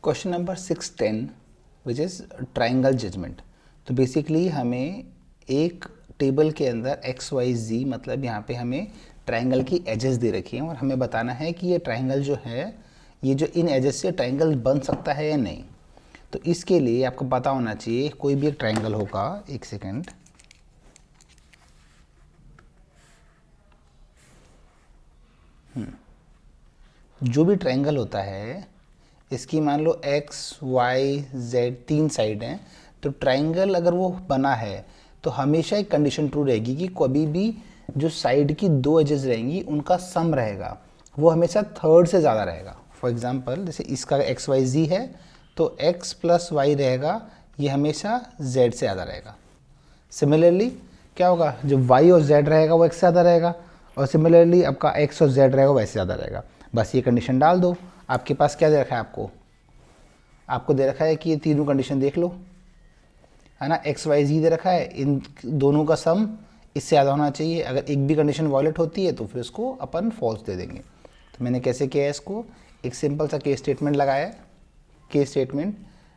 Question number 610 which is triangle judgement. तो basically हमें एक टेबल के अंदर एक्स वाई जी मतलब यहाँ पे हमें ट्राइंगल की एजेस दे रखी हैं और हमें बताना है कि ये ट्राइंगल जो है ये जो इन एजेस से ट्राइंगल बन सकता है या नहीं। तो इसके लिए आपको पता होना चाहिए कोई भी एक ट्राइंगल होगा, एक सेकेंड, जो भी ट्राइंगल होता है इसकी मान लो एक्स वाई जेड तीन साइड हैं। तो ट्राइंगल अगर वो बना है तो हमेशा एक कंडीशन ट्रू रहेगी कि कभी भी जो साइड की दो एजेस रहेंगी उनका सम रहेगा वो हमेशा थर्ड से ज़्यादा रहेगा। फॉर एग्जांपल जैसे इसका एक्स वाई जी है तो एक्स प्लस वाई रहेगा, ये हमेशा जेड से ज़्यादा रहेगा। सिमिलरली क्या होगा, जो वाई और जेड रहेगा वो एक्स से ज़्यादा रहेगा और सिमिलरली आपका एक्स और जेड रहेगा वैसे ज़्यादा रहेगा। बस ये कंडीशन डाल दो। आपके पास क्या दे रखा है, आपको दे रखा है कि ये तीनों कंडीशन देख लो, है ना। एक्स वाई जी दे रखा है, इन दोनों का सम इससे ज़्यादा होना चाहिए। अगर एक भी कंडीशन वायलेट होती है तो फिर उसको अपन फॉल्स दे देंगे। तो मैंने कैसे किया है इसको, एक सिंपल सा केस स्टेटमेंट लगाया है। केस स्टेटमेंट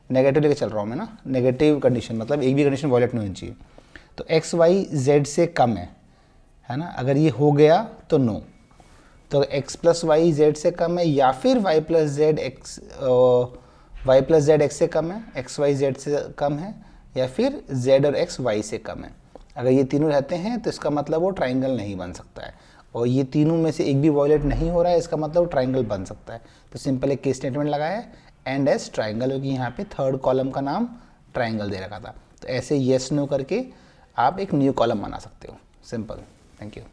नेगेटिव लेके चल रहा हूँ मैं ना, नेगेटिव कंडीशन मतलब एक भी कंडीशन वायलेट नहीं होनी चाहिए। तो एक्स वाई जेड से कम है ना। अगर ये हो गया तो नो। तो एक्स प्लस वाई जेड से कम है या फिर वाई प्लस जेड एक्स से कम है, एक्स वाई जेड से कम है या फिर जेड और एक्स वाई से कम है। अगर ये तीनों रहते हैं तो इसका मतलब वो ट्राइंगल नहीं बन सकता है। और ये तीनों में से एक भी वायलेट नहीं हो रहा है, इसका मतलब ट्राइंगल बन सकता है। तो सिंपल एक केस स्टेटमेंट लगाया है एंड एस ट्राइंगल, क्योंकि यहाँ पे थर्ड कॉलम का नाम ट्राइंगल दे रखा था। तो ऐसे येस नो करके आप एक न्यू कॉलम बना सकते हो। सिंपल। Thank you.